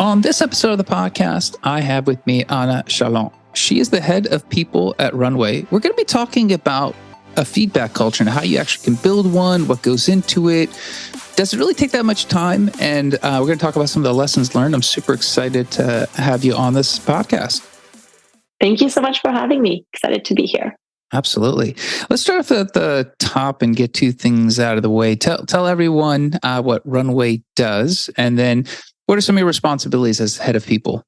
On this episode of the podcast, I have with me Anna Chalon. She is the head of people at Runway. We're going to be talking about a feedback culture and how you actually can build one, what goes into it. Does it really take that much time? And we're going to talk about some of the lessons learned. I'm super excited to have you on this podcast. Thank you so much for having me. Excited to be here. Absolutely. Let's start off at the top and get two things out of the way. Tell everyone what Runway does, and then what are some of your responsibilities as head of people?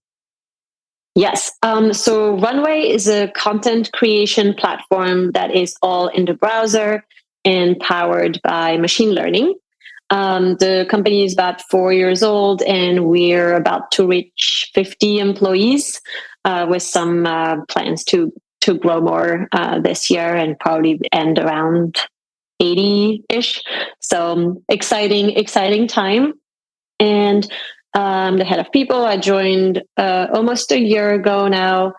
Yes. So Runway is a content creation platform that is all in the browser and powered by machine learning. The company is about 4 years old, and we're about to reach 50 employees with some plans to grow more this year and probably end around 80-ish. So exciting time. And the head of people, I joined almost a year ago now.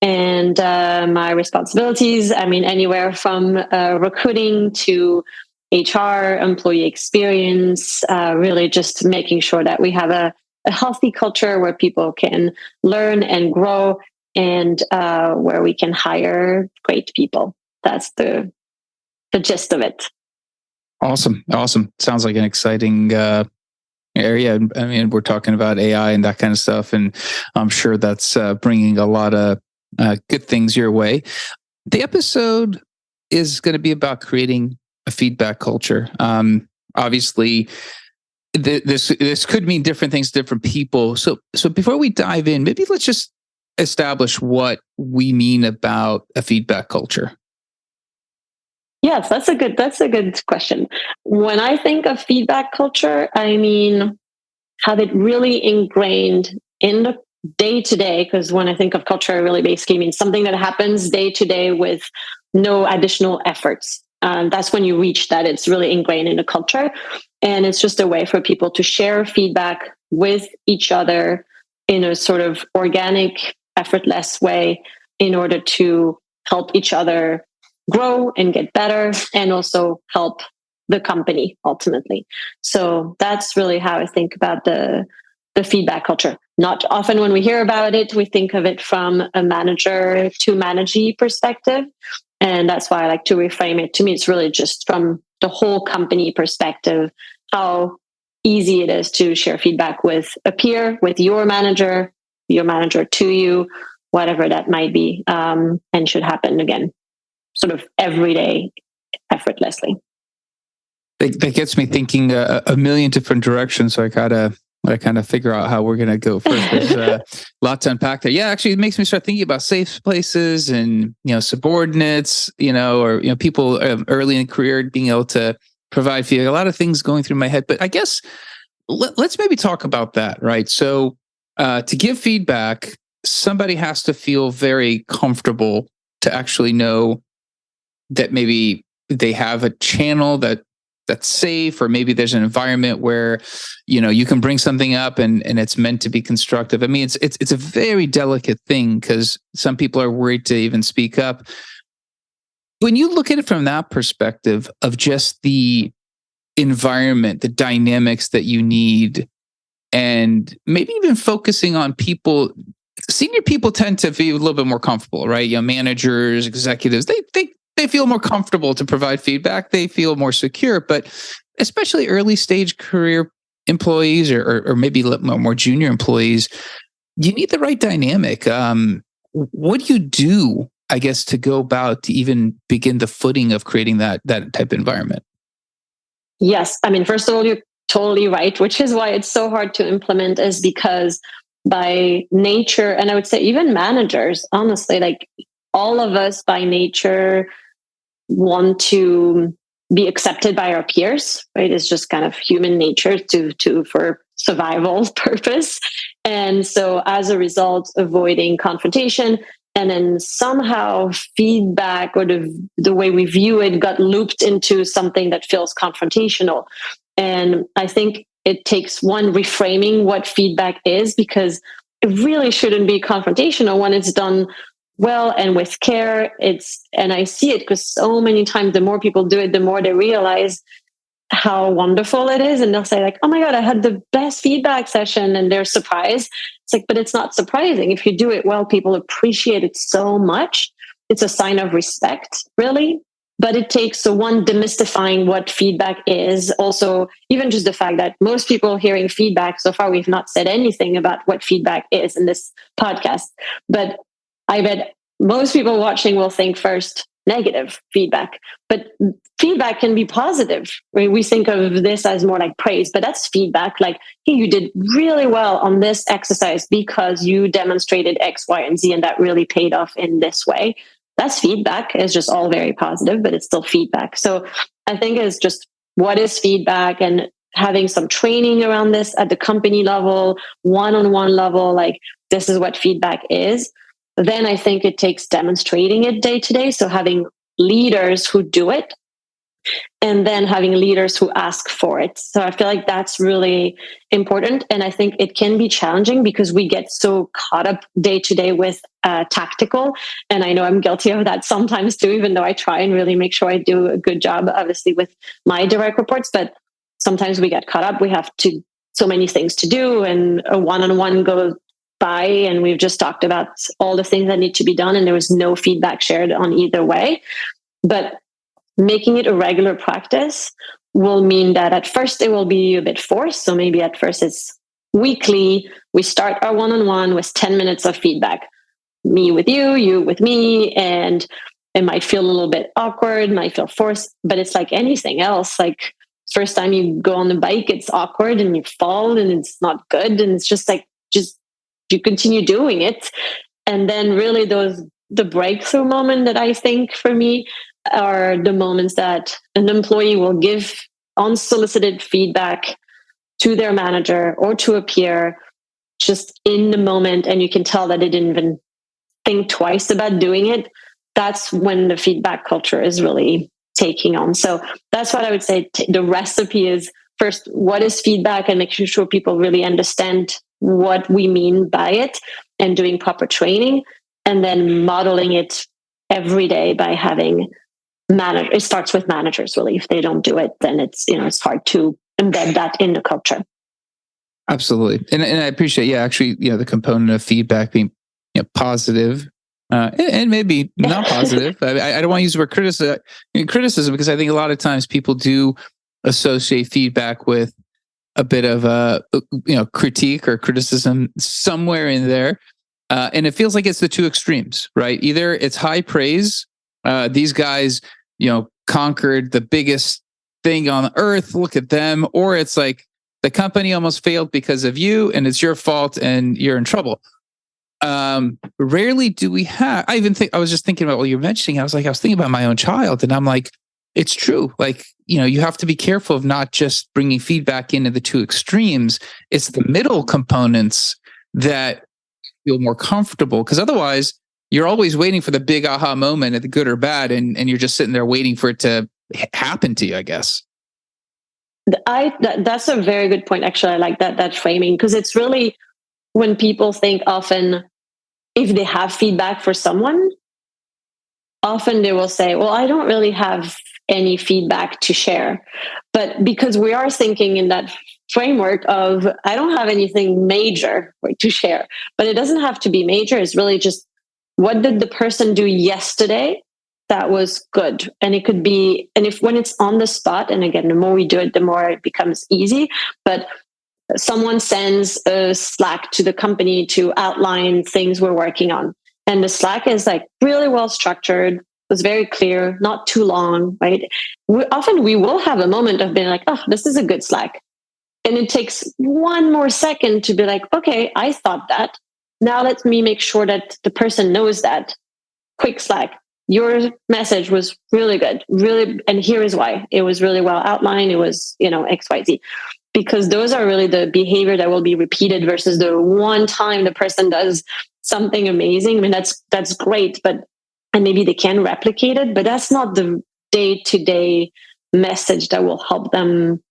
And my responsibilities, anywhere from recruiting to HR, employee experience, really just making sure that we have a healthy culture where people can learn and grow, and where we can hire great people. That's the gist of it. Awesome. Sounds like an exciting area. We're talking about AI and that kind of stuff, and I'm sure that's bringing a lot of good things your way. The episode is going to be about creating a feedback culture. Obviously, this could mean different things to different people. So before we dive in, maybe let's just establish what we mean about a feedback culture. Yes, that's a good question. When I think of feedback culture, I mean, have it really ingrained in the day to day, because when I think of culture, I really basically mean something that happens day to day with no additional efforts. That's when you reach that it's really ingrained in the culture. And it's just a way for people to share feedback with each other in a sort of organic, effortless way in order to help each other grow and get better, and also help the company ultimately. So that's really how I think about the feedback culture. Not often when we hear about it, we think of it from a manager to managee perspective. And that's why I like to reframe it. To me, it's really just from the whole company perspective, how easy it is to share feedback with a peer, with your manager to you, whatever that might be, and should happen again, sort of every day, effortlessly. That gets me thinking a million different directions. So I gotta kind of figure out how we're gonna go first. There's a lot to unpack there. Yeah, actually, it makes me start thinking about safe places and subordinates, or people early in career being able to provide feedback. A lot of things going through my head, but I guess let's maybe talk about that, right? So to give feedback, somebody has to feel very comfortable to actually know that maybe they have a channel that's safe, or maybe there's an environment where you can bring something up and it's meant to be constructive. I mean, it's a very delicate thing because some people are worried to even speak up. When you look at it from that perspective of just the environment, the dynamics that you need, and maybe even focusing on people, senior people tend to be a little bit more comfortable, right? Managers, executives, they feel more comfortable to provide feedback. They feel more secure, but especially early stage career employees or maybe more junior employees, you need the right dynamic. What do you do, I guess, to go about to even begin the footing of creating that type of environment? Yes. First of all, you're totally right, which is why it's so hard to implement, is because by nature, and I would say even managers, honestly, like all of us by nature want to be accepted by our peers, right? It's just kind of human nature to for survival purpose. And so as a result, avoiding confrontation, and then somehow feedback or the way we view it got looped into something that feels confrontational. And I think it takes one reframing what feedback is, because it really shouldn't be confrontational when it's done well and with care. And I see it because so many times the more people do it, the more they realize how wonderful it is. And they'll say like, oh my God, I had the best feedback session, and they're surprised. It's like, but it's not surprising. If you do it well, people appreciate it so much. It's a sign of respect, really. But it takes, so one, demystifying what feedback is. Also, even just the fact that most people hearing feedback, so far we've not said anything about what feedback is in this podcast. But I bet most people watching will think first negative feedback. But feedback can be positive. I mean, we think of this as more like praise, but that's feedback. Like, hey, you did really well on this exercise because you demonstrated X, Y, and Z, and that really paid off in this way. That's feedback. It's just all very positive, but it's still feedback. So I think it's just, what is feedback, and having some training around this at the company level, one-on-one level, like this is what feedback is. Then I think it takes demonstrating it day to day. So having leaders who do it, and then having leaders who ask for it. So I feel like that's really important. And I think it can be challenging because we get so caught up day to day with tactical. And I know I'm guilty of that sometimes too, even though I try and really make sure I do a good job, obviously, with my direct reports. But sometimes we get caught up. We have so many things to do, and a one-on-one goes by, and we've just talked about all the things that need to be done, and there was no feedback shared on either way. But making it a regular practice will mean that at first it will be a bit forced. So maybe at first it's weekly. We start our one-on-one with 10 minutes of feedback. Me with you, you with me. And it might feel a little bit awkward, might feel forced, but it's like anything else. Like first time you go on the bike, it's awkward and you fall and it's not good. And it's just like, you continue doing it. And then really the breakthrough moment that I think for me are the moments that an employee will give unsolicited feedback to their manager or to a peer just in the moment, and you can tell that they didn't even think twice about doing it. That's when the feedback culture is really taking on. So that's what I would say. The recipe is, first, what is feedback, and making sure people really understand what we mean by it, and doing proper training, and then modeling it every day by having it starts with managers, really. If they don't do it, then it's hard to embed that in the culture. Absolutely. And I appreciate, actually, the component of feedback being positive, and maybe not positive. I don't want to use the word criticism, because I think a lot of times people do associate feedback with a bit of a critique or criticism somewhere in there. And it feels like it's the two extremes, right? Either it's high praise. These guys, conquered the biggest thing on earth. Look at them. Or it's like the company almost failed because of you, and it's your fault, and you're in trouble. Rarely do we have. I was just thinking about what you're mentioning. I was thinking about my own child, and I'm like, it's true. Like, you have to be careful of not just bringing feedback into the two extremes. It's the middle components that feel more comfortable, because otherwise you're always waiting for the big aha moment at the good or bad, and you're just sitting there waiting for it to happen to you, I guess. That's a very good point. Actually, I like that framing, because it's really, when people think often, if they have feedback for someone, often they will say, well, I don't really have any feedback to share. But because we are thinking in that framework of, I don't have anything major to share, but it doesn't have to be major. It's really just, what did the person do yesterday that was good? And it could be, and when it's on the spot, and again, the more we do it, the more it becomes easy. But someone sends a Slack to the company to outline things we're working on. And the Slack is like really well structured, was very clear, not too long, right? We will have a moment of being like, oh, this is a good Slack. And it takes one more second to be like, okay, I thought that. Now let me make sure that the person knows that. Quick Slack. Your message was really good, really, and here is why. It was really well outlined. It was, X, Y, Z. Because those are really the behavior that will be repeated versus the one time the person does something amazing. I mean, that's great, and maybe they can replicate it, but that's not the day-to-day message that will help them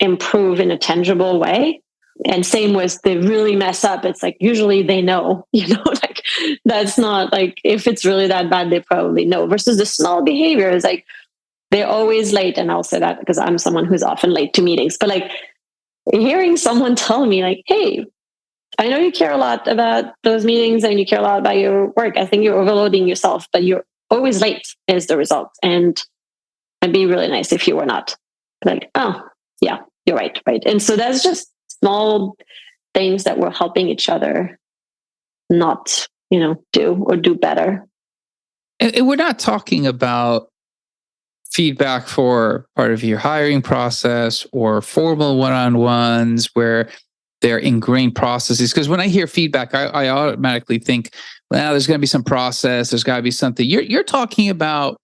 improve in a tangible way. And same with they really mess up. It's like, usually they know, like that's not like, if it's really that bad, they probably know, versus the small behavior is like, they're always late. And I'll say that because I'm someone who's often late to meetings. But like hearing someone tell me like, hey, I know you care a lot about those meetings and you care a lot about your work. I think you're overloading yourself, but you're always late is the result. And it'd be really nice if you were not. Like, oh, yeah, you're right. Right. And so that's just small things that we're helping each other not, do better. And we're not talking about feedback for part of your hiring process or formal one-on-ones where they're ingrained processes. Because when I hear feedback, I automatically think, well, there's going to be some process. There's got to be something. You're talking about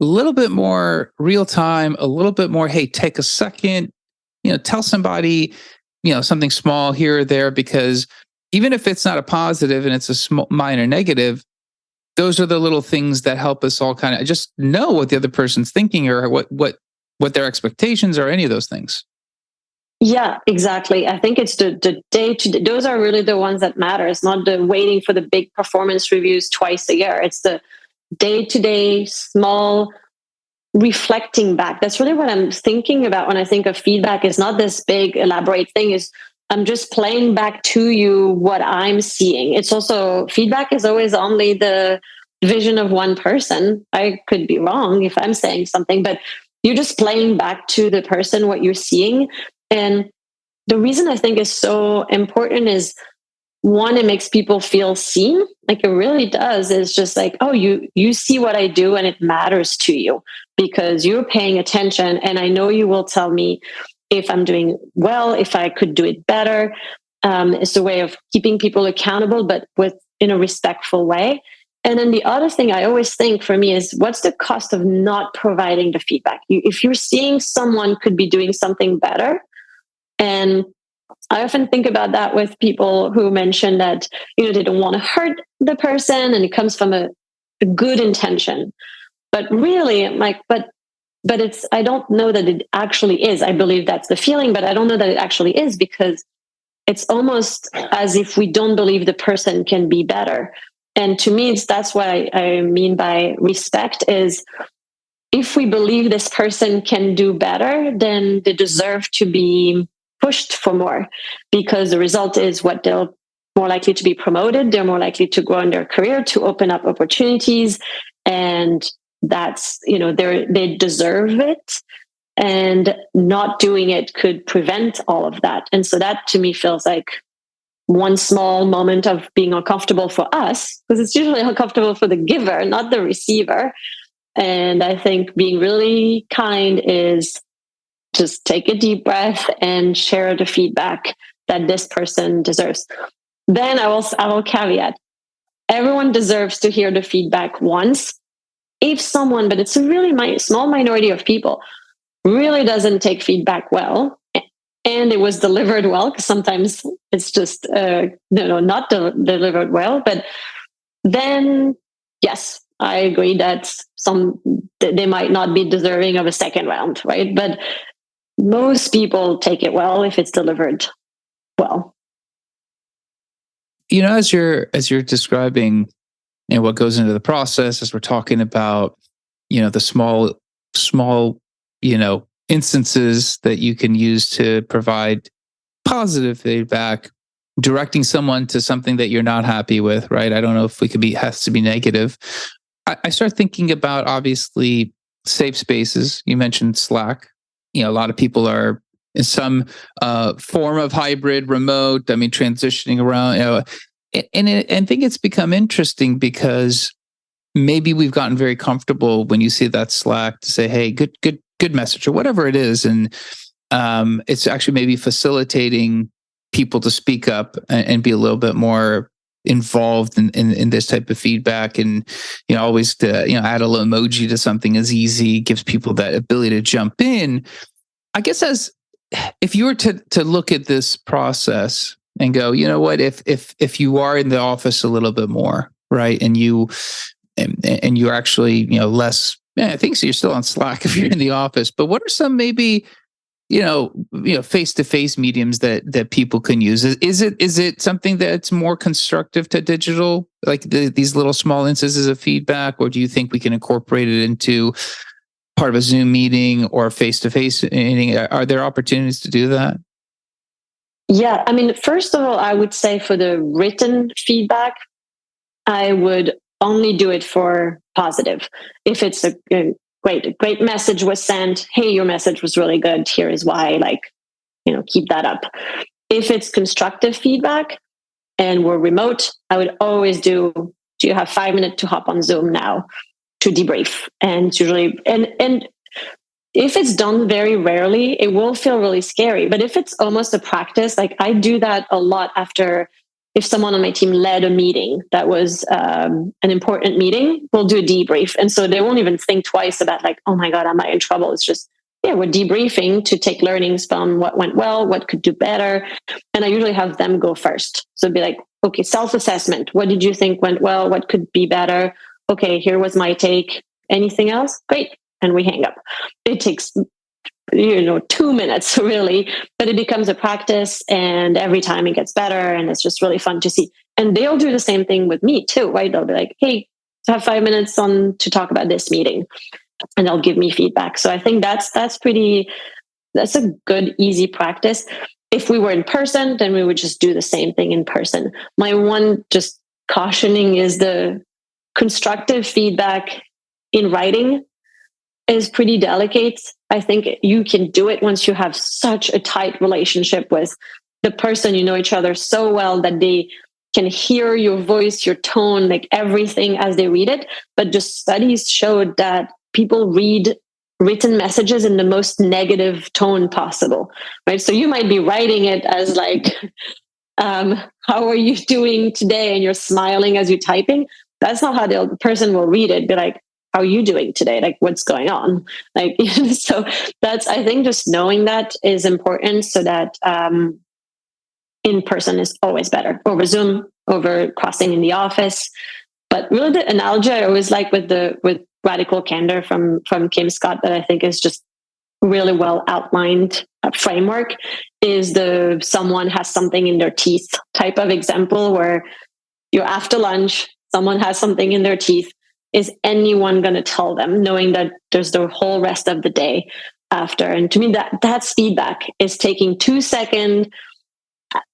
a little bit more real time, a little bit more, hey, take a second, tell somebody, something small here or there, because even if it's not a positive and it's a small, minor negative, those are the little things that help us all kind of just know what the other person's thinking or what their expectations are, any of those things. Yeah, exactly. I think it's the day-to-day. Those are really the ones that matter. It's not the waiting for the big performance reviews twice a year. It's the day-to-day, small reflecting back. That's really what I'm thinking about when I think of feedback. Is not this big elaborate thing. Is I'm just playing back to you what I'm seeing. It's also feedback is always only the vision of one person. I could be wrong if I'm saying something, but you're just playing back to the person what you're seeing. And the reason I think is so important is one, it makes people feel seen. Like it really does. It's just like, oh, you see what I do and it matters to you because you're paying attention. And I know you will tell me if I'm doing well, if I could do it better. It's a way of keeping people accountable, but in a respectful way. And then the other thing I always think for me is what's the cost of not providing the feedback? If you're seeing someone could be doing something better, and I often think about that with people who mention that, they don't want to hurt the person and it comes from a good intention. But really, I'm like, but I don't know that it actually is. I believe that's the feeling, but I don't know that it actually is because it's almost as if we don't believe the person can be better. And to me, that's what I mean by respect is if we believe this person can do better, then they deserve to be pushed for more because the result is what they're more likely to be promoted. They're more likely to grow in their career, to open up opportunities. And that's, they deserve it. And not doing it could prevent all of that. And so that to me feels like one small moment of being uncomfortable for us, because it's usually uncomfortable for the giver, not the receiver. And I think being really kind is just take a deep breath and share the feedback that this person deserves. Then I will caveat, everyone deserves to hear the feedback once. If someone, but it's a really small minority of people, really doesn't take feedback well, and it was delivered well, because sometimes it's just not delivered well, but then yes, I agree that they might not be deserving of a second round, right? But most people take it well if it's delivered well. As you're describing what goes into the process, as we're talking about, the small, instances that you can use to provide positive feedback, directing someone to something that you're not happy with, right? I don't know if has to be negative. I start thinking about obviously safe spaces. You mentioned Slack. A lot of people are in some form of hybrid, remote. I mean, transitioning around. And I think it's become interesting because maybe we've gotten very comfortable when you see that Slack to say, "Hey, good message," or whatever it is, and it's actually maybe facilitating people to speak up and be a little bit more involved in this type of feedback. And always to add a little emoji to something is easy, gives people that ability to jump in. I guess if you were to look at this process and go, you know what, if you are in the office a little bit more, right, and you're actually less, I think so, you're still on Slack if you're in the office, but what are some maybe face-to-face mediums that people can use? Is it something that's more constructive to digital, like these little small instances of feedback, or do you think we can incorporate it into part of a Zoom meeting or face-to-face meeting? Are there opportunities to do that? Yeah, I mean, first of all, I would say for the written feedback, I would only do it for positive. If it's a great message was sent, hey, your message was really good, here is why, like, keep that up. If it's constructive feedback and we're remote, I would always do you have 5 minutes to hop on Zoom now to debrief? And it's usually, and if it's done very rarely, it will feel really scary. But if it's almost a practice, like I do that a lot after, if someone on my team led a meeting that was an important meeting, we'll do a debrief. And so they won't even think twice about like, oh my God, am I in trouble? It's just, yeah, we're debriefing to take learnings from what went well, what could do better. And I usually have them go first. So it'd be like, okay, self-assessment. What did you think went well? What could be better? Okay, here was my take. Anything else? Great. And we hang up. It takes 2 minutes really, but it becomes a practice, and every time it gets better, and it's just really fun to see. And they'll do the same thing with me too, right? They'll be like, hey, have 5 minutes on to talk about this meeting, and they'll give me feedback. So I think that's a good, easy practice. If we were in person, then we would just do the same thing in person. My one just cautioning is the constructive feedback in writing is pretty delicate. I think you can do it once you have such a tight relationship with the person, you know each other so well that they can hear your voice, your tone, like everything as they read it. But just studies showed that people read written messages in the most negative tone possible, right? So you might be writing it as like, how are you doing today? And you're smiling as you're typing. That's not how the person will read it. Be like, how are you doing today? Like, what's going on? Like, so that's, I think just knowing that is important, so that in person is always better over Zoom, over crossing in the office. But really the analogy I always like with radical candor from Kim Scott, that I think is just really well outlined framework, is the someone has something in their teeth type of example, where you're after lunch, someone has something in their teeth. Is anyone going to tell them, knowing that there's the whole rest of the day after? And to me, that's feedback, is taking 2 seconds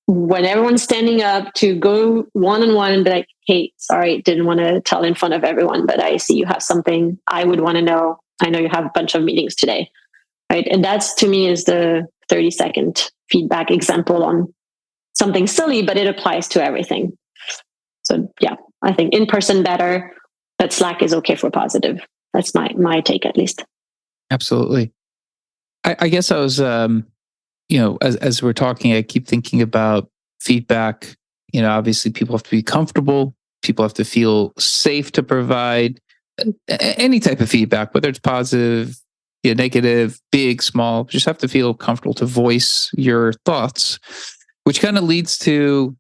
when everyone's standing up to go one-on-one and be like, hey, sorry, didn't want to tell in front of everyone, but I see you have something I would want to know. I know you have a bunch of meetings today, right? And that's, to me, is the 30-second feedback example on something silly, but it applies to everything. So yeah, I think in person better, but Slack is okay for positive. That's my take, at least. Absolutely. I guess I was, as we're talking, I keep thinking about feedback. Obviously people have to be comfortable. People have to feel safe to provide any type of feedback, whether it's positive, negative, big, small. Just have to feel comfortable to voice your thoughts, which kind of leads to,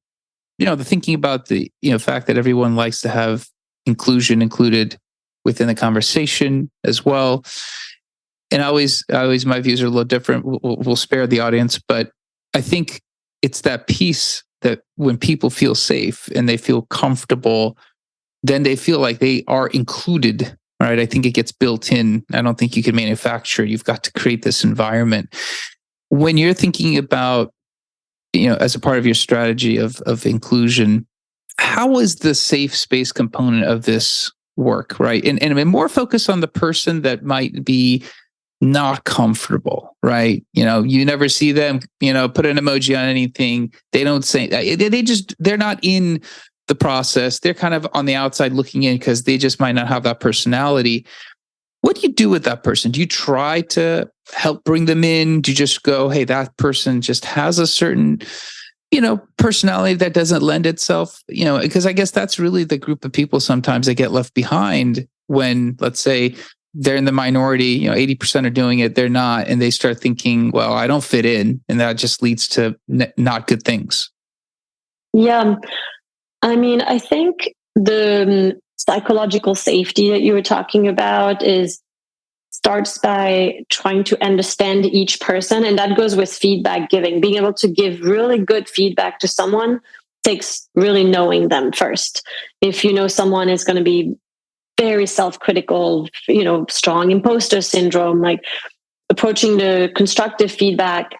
the thinking about the, fact that everyone likes to have inclusion included within the conversation as well. And always my views are a little different. We'll spare the audience, but I think it's that piece that when people feel safe and they feel comfortable, then they feel like they are included, right? I think it gets built in. I don't think you can manufacture. You've got to create this environment. When you're thinking about, as a part of your strategy of inclusion, how is the safe space component of this work, right? And more focused on the person that might be not comfortable, right? You never see them, put an emoji on anything. They don't say, they're not in the process. They're kind of on the outside looking in because they just might not have that personality. What do you do with that person? Do you try to help bring them in? Do you just go, hey, that person just has a certain personality that doesn't lend itself, because I guess that's really the group of people sometimes that get left behind when, let's say, they're in the minority, 80% are doing it, they're not, and they start thinking, well, I don't fit in, and that just leads to not good things. Yeah. I mean, I think the psychological safety that you were talking about starts by trying to understand each person. And that goes with feedback giving. Being able to give really good feedback to someone takes really knowing them first. If you know someone is going to be very self-critical, strong imposter syndrome. Like approaching the constructive feedback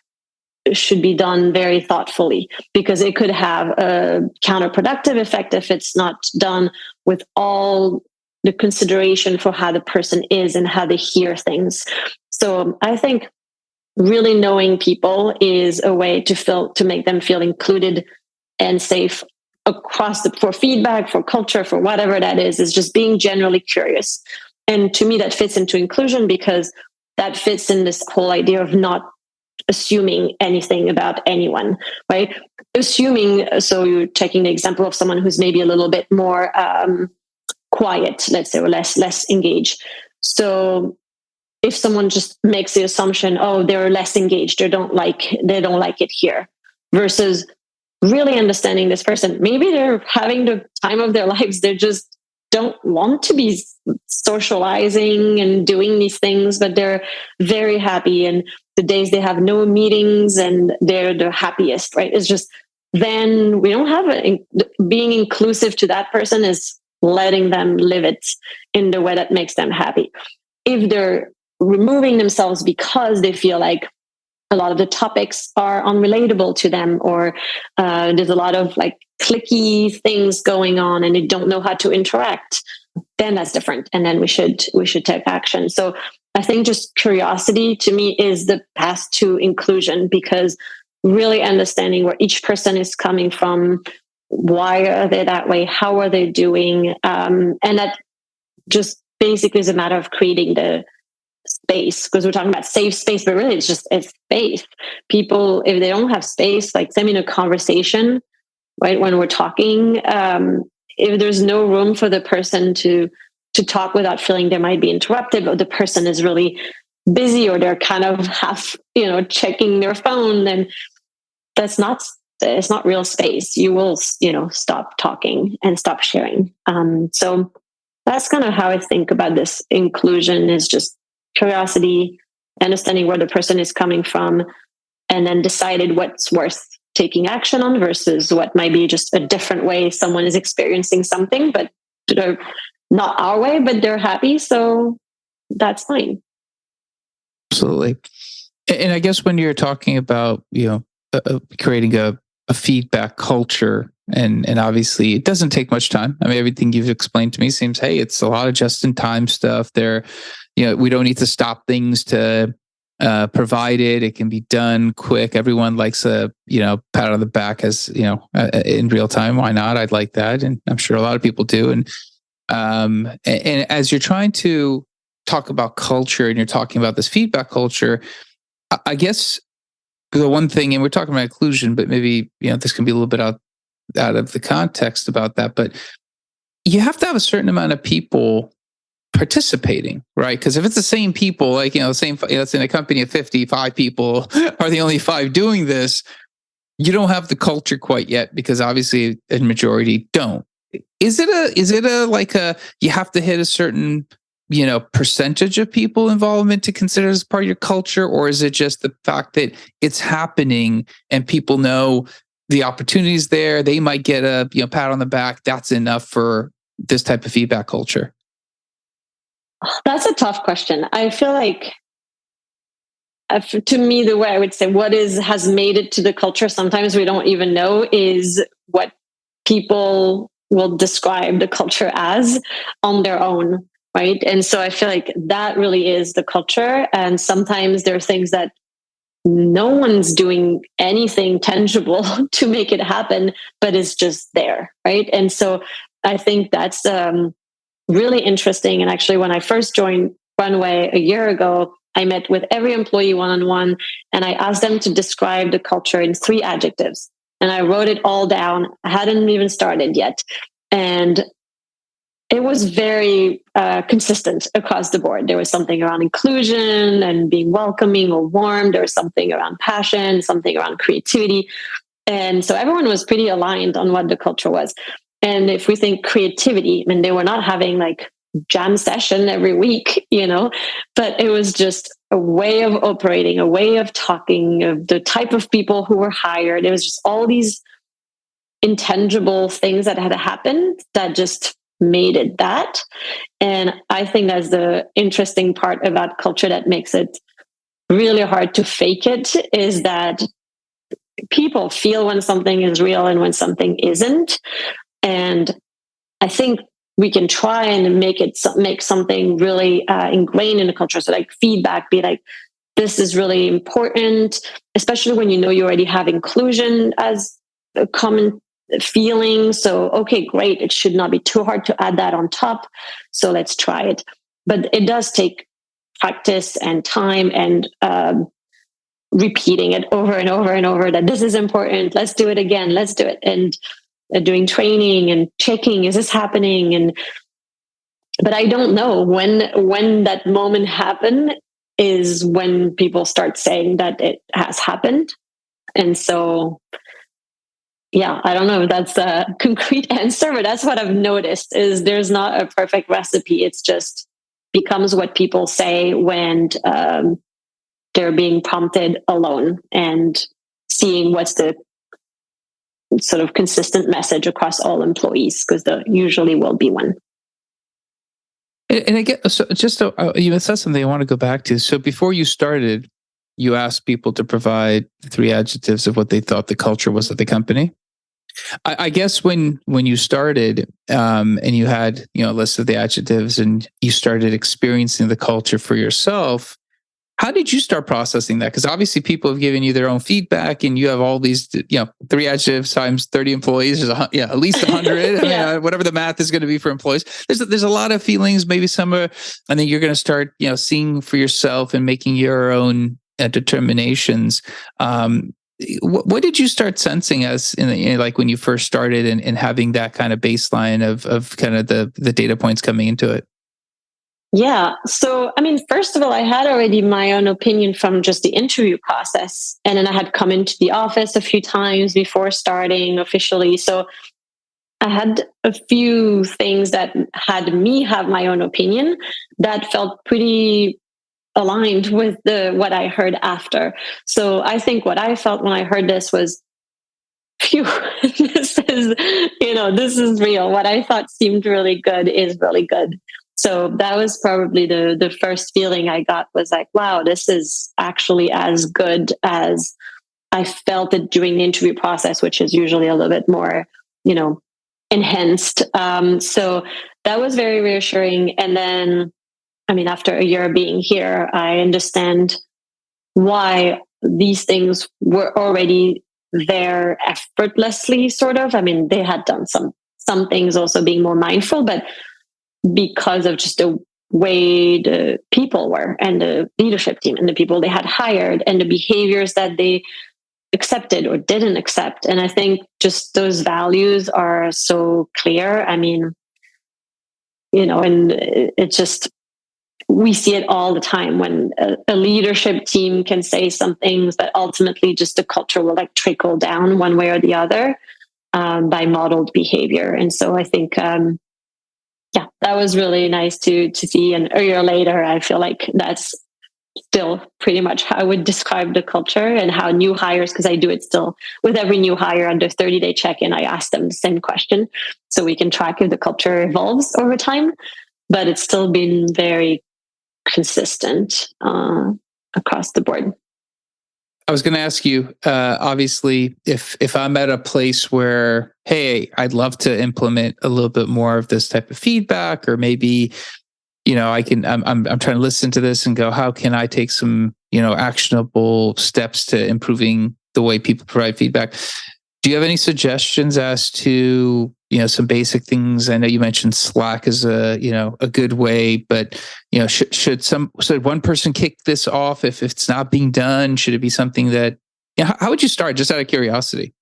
should be done very thoughtfully, because it could have a counterproductive effect if it's not done with all the consideration for how the person is and how they hear things. So I think really knowing people is a way to make them feel included and safe across for feedback, for culture, for whatever that is just being generally curious. And to me, that fits into inclusion, because that fits in this whole idea of not assuming anything about anyone, right? Assuming, so you're taking the example of someone who's maybe a little bit more quiet, let's say, or less engaged. So if someone just makes the assumption, oh, they're less engaged, they don't like it here, versus really understanding this person. Maybe they're having the time of their lives. They just don't want to be socializing and doing these things, but they're very happy. And the days they have no meetings and they're the happiest, right? It's just, then we don't have being inclusive to that person is letting them live it in the way that makes them happy. If they're removing themselves because they feel like a lot of the topics are unrelatable to them, or there's a lot of like clicky things going on and they don't know how to interact, then that's different. And then we should take action. So I think just curiosity to me is the path to inclusion, because really understanding where each person is coming from, why are they that way, how are they doing, and that just basically is a matter of creating the space, because we're talking about safe space, but really it's space. People, if they don't have space, like same in a conversation, right, when we're talking, if there's no room for the person to talk without feeling they might be interrupted, or the person is really busy, or they're kind of half checking their phone, then it's not real space. You will stop talking and stop sharing. So that's kind of how I think about this. Inclusion is just curiosity, understanding where the person is coming from, and then decided what's worth taking action on versus what might be just a different way someone is experiencing something, but they're not our way, but they're happy. So that's fine. Absolutely. And I guess when you're talking about, creating a feedback culture, and obviously it doesn't take much time. I mean, everything you've explained to me seems, hey, it's a lot of just-in-time stuff there. We don't need to stop things to provide it. It can be done quick. Everyone likes a, pat on the back as, in real time. Why not? I'd like that. And I'm sure a lot of people do. And as you're trying to talk about culture and you're talking about this feedback culture, I guess the one thing, and we're talking about inclusion, but maybe, this can be a little bit out of the context about that, but you have to have a certain amount of people participating, right? Because if it's the same people, like, let's in a company of 55 people are the only 5 doing this, you don't have the culture quite yet, because obviously a majority don't. Is it a you have to hit a certain percentage of people involvement to consider as part of your culture, or is it just the fact that it's happening and people know the opportunities there, they might get a pat on the back, that's enough for this type of feedback culture? That's a tough question. I feel like, to me, the way I would say has made it to the culture, sometimes we don't even know, is what people will describe the culture as on their own, right? And so I feel like that really is the culture. And sometimes there are things that no one's doing anything tangible to make it happen, but it's just there, right? And so I think that's really interesting. And actually, when I first joined Runway a year ago, I met with every employee one-on-one, and I asked them to describe the culture in 3 adjectives. And I wrote it all down. I hadn't even started yet. And it was very consistent across the board. There was something around inclusion and being welcoming or warm. There was something around passion, something around creativity. And so everyone was pretty aligned on what the culture was. And if we think creativity, I mean, they were not having like jam session every week, but it was just a way of operating, a way of talking, of the type of people who were hired. It was just all these intangible things that had happened that just made it that. And I think that's the interesting part about culture that makes it really hard to fake it, is that people feel when something is real and when something isn't. And I think we can try and make something really ingrained in the culture. So like feedback, be like, this is really important, especially when you know you already have inclusion as a common feeling. So, okay, great. It should not be too hard to add that on top. So let's try it. But it does take practice and time and repeating it over and over and over, that this is important. Let's do it again. Let's do it. And doing training and checking, is this happening? But I don't know when that moment happened is when people start saying that it has happened. And so, yeah, I don't know if that's a concrete answer, but that's what I've noticed, is there's not a perfect recipe. It's just becomes what people say when they're being prompted alone, and seeing what's the sort of consistent message across all employees, because there usually will be one. And I get, so just you said something I want to go back to. So before you started, you asked people to provide 3 adjectives of what they thought the culture was at the company. I guess when you started and you had a list of the adjectives and you started experiencing the culture for yourself, how did you start processing that? Because obviously people have given you their own feedback, and you have all these 3 adjectives times 30 employees is at least 100. Yeah. I mean, whatever the math is going to be for employees. There's a lot of feelings. Maybe some are, and then you're going to start seeing for yourself and making your own determinations. What did you start sensing as like when you first started and having that kind of baseline of kind of the data points coming into it? Yeah. So, I mean, first of all, I had already my own opinion from just the interview process. And then I had come into the office a few times before starting officially. So I had a few things that had me have my own opinion that felt pretty aligned with what I heard after. So I think what I felt when I heard this was, phew, this is real. What I thought seemed really good is really good. So that was probably the first feeling I got, was like, wow, this is actually as good as I felt it during the interview process, which is usually a little bit more, enhanced. So that was very reassuring. And then, I mean, after a year being here, I understand why these things were already there effortlessly, sort of. I mean, they had done some things also being more mindful, but because of just the way the people were, and the leadership team, and the people they had hired, and the behaviors that they accepted or didn't accept. And I think just those values are so clear. I mean, and it just, we see it all the time when a leadership team can say some things, but ultimately just the culture will like trickle down one way or the other by modeled behavior. And so I think, that was really nice to see. And a year later, I feel like that's still pretty much how I would describe the culture, and how new hires, because I do it still with every new hire under 30-day check-in, I ask them the same question so we can track if the culture evolves over time. But it's still been very consistent across the board. I was going to ask you, obviously, if I'm at a place where, hey, I'd love to implement a little bit more of this type of feedback, or maybe, I'm trying to listen to this and go, how can I take some, actionable steps to improving the way people provide feedback? Do you have any suggestions as to, some basic things? I know you mentioned Slack is a good way, but, should one person kick this off if it's not being done? Should it be something that, how would you start, just out of curiosity?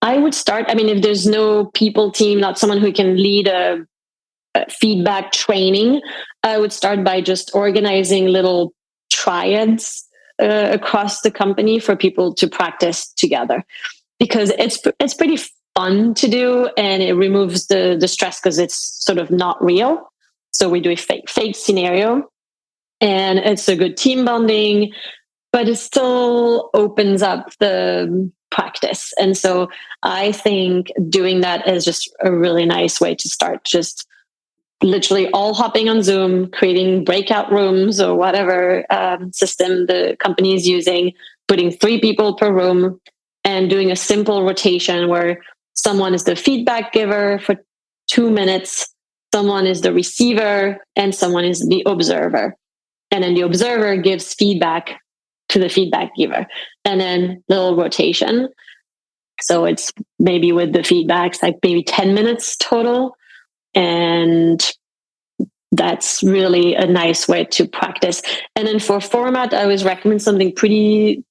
I would start, I mean, if there's no people team, not someone who can lead a feedback training, I would start by just organizing little triads across the company for people to practice together, because it's pretty fun to do, and it removes the stress because it's sort of not real. So we do a fake scenario, and it's a good team bonding. but it still opens up the practice. And so I think doing that is just a really nice way to start. Just literally all hopping on Zoom, creating breakout rooms or whatever system the company is using, putting 3 people per room and doing a simple rotation where someone is the feedback giver for 2 minutes, someone is the receiver, and someone is the observer. And then the observer gives feedback to the feedback giver. And then little rotation. So it's maybe with the feedbacks, like maybe 10 minutes total. And that's really a nice way to practice. And then for format, I always recommend something pretty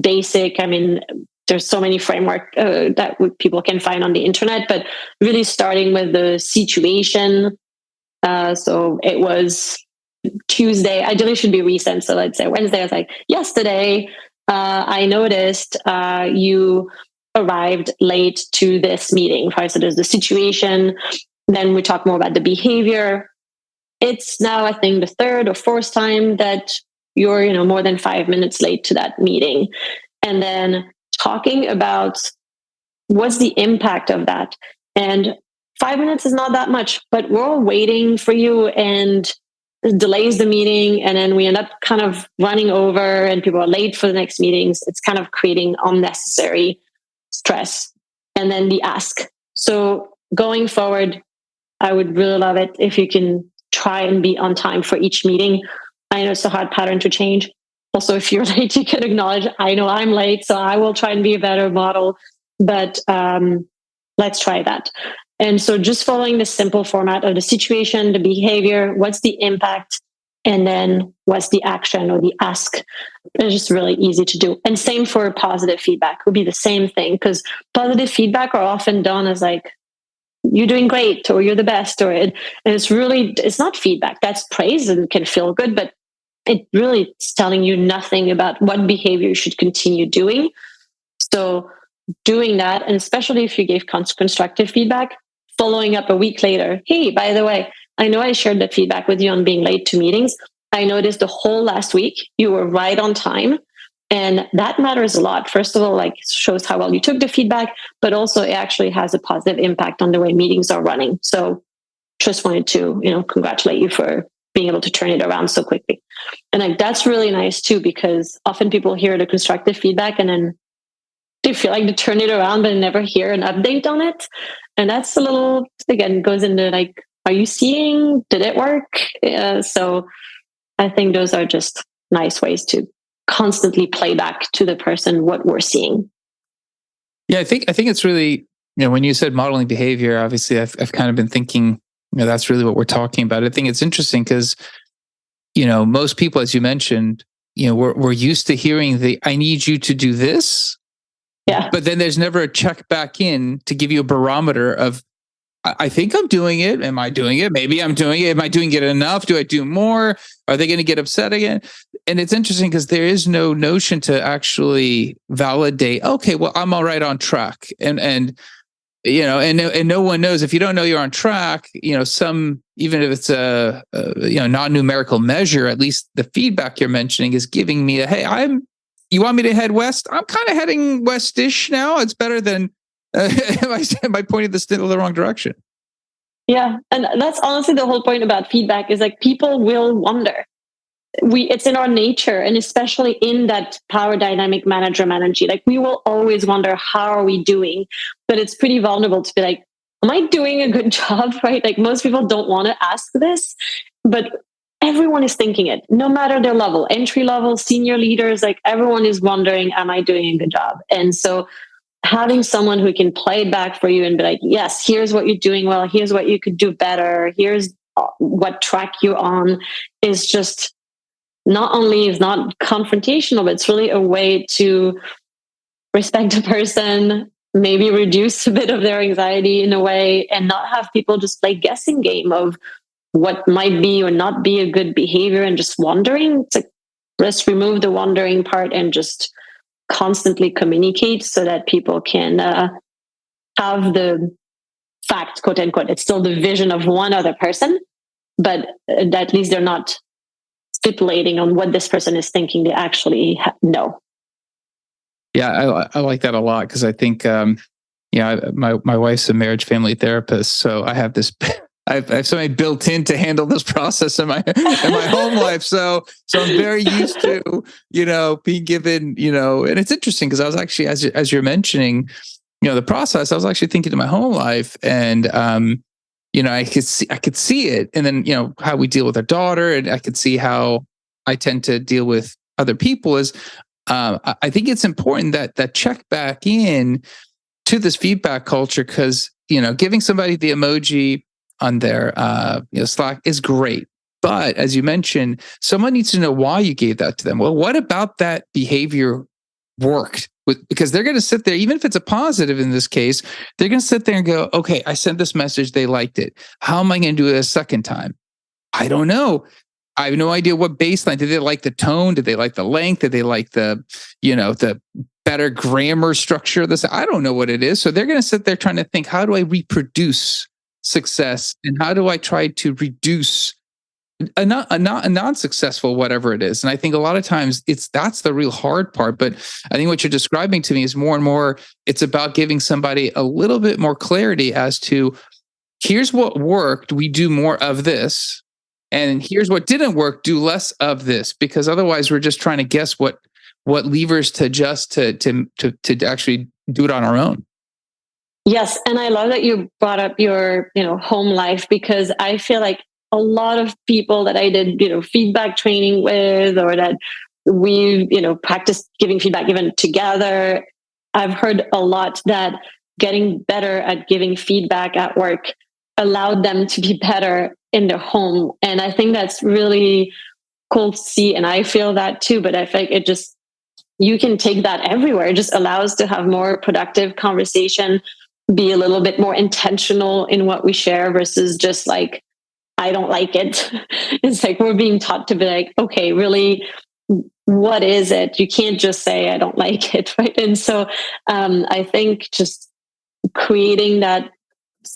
basic. I mean, there's so many framework that people can find on the internet, but really starting with the situation. So it was Tuesday, ideally should be recent. So let's say Wednesday, I was like, yesterday, I noticed you arrived late to this meeting. Right? So there's the situation. Then we talk more about the behavior. It's now, I think, the 3rd or 4th time that you're, more than 5 minutes late to that meeting. And then talking about what's the impact of that. And 5 minutes is not that much, but we're all waiting for you and it delays the meeting. And then we end up kind of running over and people are late for the next meetings. It's kind of creating unnecessary stress. And then the ask. So going forward, I would really love it if you can try and be on time for each meeting. I know it's a hard pattern to change. Also, if you're late, you can acknowledge, I know I'm late, so I will try and be a better model. But let's try that. And so just following the simple format of the situation, the behavior, what's the impact, and then what's the action or the ask. It's just really easy to do. And same for positive feedback, would be the same thing, because positive feedback are often done as like, you're doing great, or you're the best, and it's not feedback. That's praise and can feel good, but it really is telling you nothing about what behavior you should continue doing. So doing that, and especially if you gave constructive feedback, following up a week later, hey, by the way, I know I shared that feedback with you on being late to meetings. I noticed the whole last week you were right on time. And that matters a lot. First of all, like shows how well you took the feedback, but also it actually has a positive impact on the way meetings are running. So just wanted to, congratulate you for being able to turn it around so quickly. And like, that's really nice too, because often people hear the constructive feedback and then they feel like to turn it around, but never hear an update on it. And that's a little, again, goes into like, are you seeing, did it work? So I think those are just nice ways to constantly play back to the person what we're seeing. Yeah, I think it's really, when you said modeling behavior, obviously I've kind of been thinking, that's really what we're talking about. I think it's interesting because, most people, as you mentioned, we're used to hearing I need you to do this. Yeah. But then there's never a check back in to give you a barometer of, I think I'm doing it. Am I doing it? Maybe I'm doing it. Am I doing it enough? Do I do more? Are they going to get upset again? And it's interesting because there is no notion to actually validate, okay, well, I'm all right on track. And no one knows. If you don't know you're on track, even if it's a non-numerical measure, at least the feedback you're mentioning is giving me you want me to head west? I'm kind of heading west-ish now. It's better than am I pointing the stick in the wrong direction? Yeah. And that's honestly the whole point about feedback is like people will wonder. It's in our nature, and especially in that power dynamic manager energy. Like we will always wonder, how are we doing? But it's pretty vulnerable to be like, am I doing a good job? Right? Like most people don't want to ask this, but everyone is thinking it, no matter their level, entry level, senior leaders, like everyone is wondering, am I doing a good job? And so having someone who can play it back for you and be like, yes, here's what you're doing well, here's what you could do better, here's what track you're on, is just not only is not confrontational, but it's really a way to respect a person, maybe reduce a bit of their anxiety in a way, and not have people just play guessing game of what might be or not be a good behavior and just wondering. It's like, let's remove the wondering part and just constantly communicate so that people can have the fact, quote unquote. It's still the vision of one other person, but at least they're not stipulating on what this person is thinking. They actually know. Yeah, I like that a lot because I think, my wife's a marriage family therapist, so I have this. I have somebody built in to handle this process in my home life. So I'm very used to being given and it's interesting because I was actually as you're mentioning the process, I was actually thinking to my home life and I could see it, and then how we deal with our daughter, and I could see how I tend to deal with other people is. I think it's important that check back in to this feedback culture because giving somebody the emoji on their Slack is great, but as you mentioned, someone needs to know why you gave that to them. Well, what about that behavior worked? Because they're going to sit there, even if it's a positive in this case, they're going to sit there and go, "Okay, I sent this message, they liked it. How am I going to do it a second time? I don't know." I have no idea what baseline. Did they like the tone? Did they like the length? Did they like the better grammar structure of this? I don't know what it is. So they're going to sit there trying to think, how do I reproduce success? And how do I try to reduce a non-successful, whatever it is? And I think a lot of times that's the real hard part. But I think what you're describing to me is more and more, it's about giving somebody a little bit more clarity as to, here's what worked. We do more of this. And here's what didn't work, do less of this, because otherwise we're just trying to guess what levers to adjust to actually do it on our own. Yes. And I love that you brought up your, home life, because I feel like a lot of people that I did, feedback training with, or that we've, practiced giving feedback even together, I've heard a lot that getting better at giving feedback at work allowed them to be better in their home. And I think that's really cool to see. And I feel that too, but I feel like you can take that everywhere. It just allows to have more productive conversation, be a little bit more intentional in what we share versus just like, I don't like it. It's like we're being taught to be like, okay, really, what is it? You can't just say, I don't like it, right? And so I think just creating that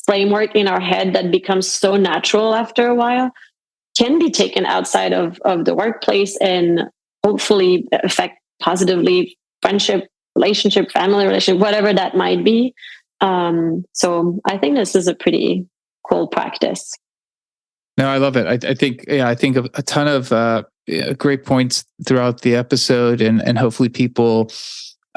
framework in our head that becomes so natural after a while can be taken outside of the workplace and hopefully affect positively friendship, relationship, family relationship, whatever that might be. So I think this is a pretty cool practice. No, I love it. I think of a ton of great points throughout the episode, and hopefully people,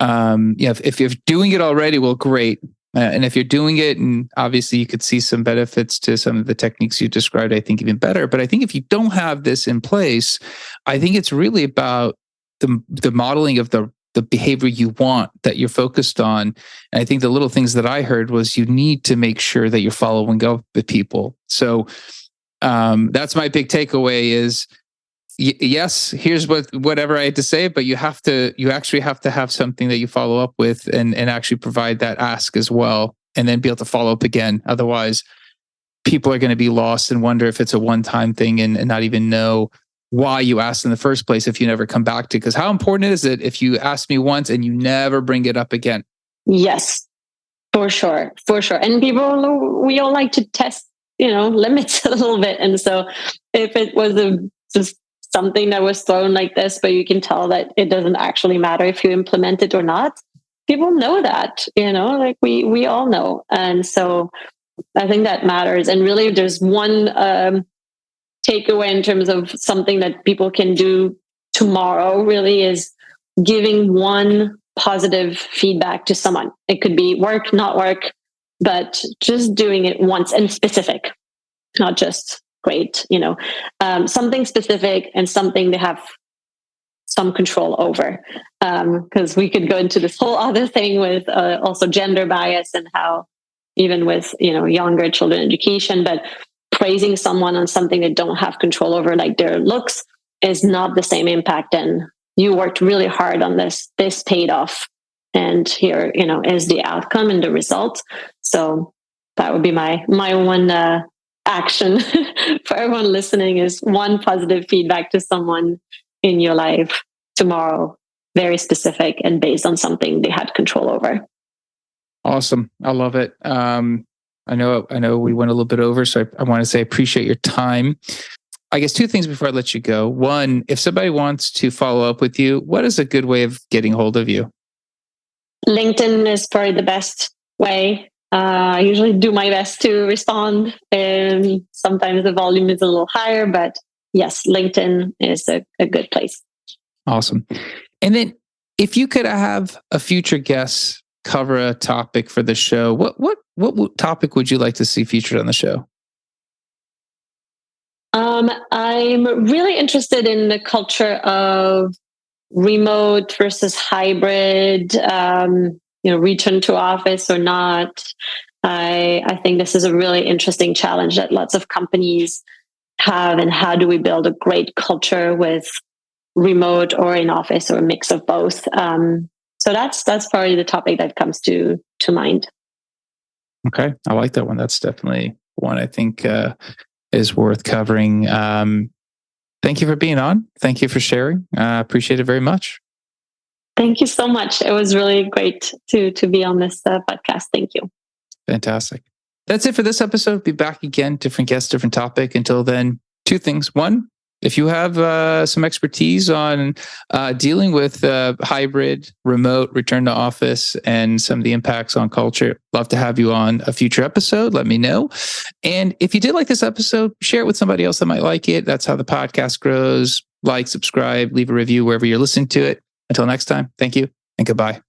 if you're doing it already, well, great. And if you're doing it, and obviously you could see some benefits to some of the techniques you described, I think even better. But I think if you don't have this in place, I think it's really about the modeling of the behavior you want, that you're focused on. And I think the little things that I heard was you need to make sure that you're following up with people. So that's my big takeaway is, yes, here's whatever I had to say, but you actually have to have something that you follow up with and actually provide that ask as well, and then be able to follow up again. Otherwise, people are going to be lost and wonder if it's a one-time thing and not even know why you asked in the first place if you never come back to. Because how important is it if you ask me once and you never bring it up again? Yes, for sure. And we all like to test, limits a little bit. And so if it was just something that was thrown like this, but you can tell that it doesn't actually matter if you implement it or not, people know that, like we all know. And so I think that matters. And really, if there's one takeaway in terms of something that people can do tomorrow, really is giving one positive feedback to someone. It could be work, not work, but just doing it once and specific, not just great, something specific and something they have some control over. Because we could go into this whole other thing with also gender bias and how even with, younger children education, but praising someone on something they don't have control over, like their looks, is not the same impact. And you worked really hard on this paid off. And here, is the outcome and the result. So that would be my one action for everyone listening, is one positive feedback to someone in your life tomorrow, very specific and based on something they had control over. Awesome. I love it. I know we went a little bit over, so I want to say I appreciate your time. I guess two things before I let you go. One, if somebody wants to follow up with you, what is a good way of getting hold of you? LinkedIn is probably the best way. I usually do my best to respond, and sometimes the volume is a little higher, but yes, LinkedIn is a good place. Awesome. And then if you could have a future guest cover a topic for the show, what topic would you like to see featured on the show? I'm really interested in the culture of remote versus hybrid, return to office or not. I think this is a really interesting challenge that lots of companies have, and how do we build a great culture with remote or in office or a mix of both? So that's probably the topic that comes to mind. Okay, I like that one. That's definitely one I think is worth covering. Thank you for being on. Thank you for sharing. Appreciate it very much. Thank you so much. It was really great to be on this podcast. Thank you. Fantastic. That's it for this episode. Be back again. Different guest, different topic. Until then, two things. One, if you have some expertise on dealing with hybrid, remote, return to office, and some of the impacts on culture, love to have you on a future episode. Let me know. And if you did like this episode, share it with somebody else that might like it. That's how the podcast grows. Like, subscribe, leave a review wherever you're listening to it. Until next time, thank you and goodbye.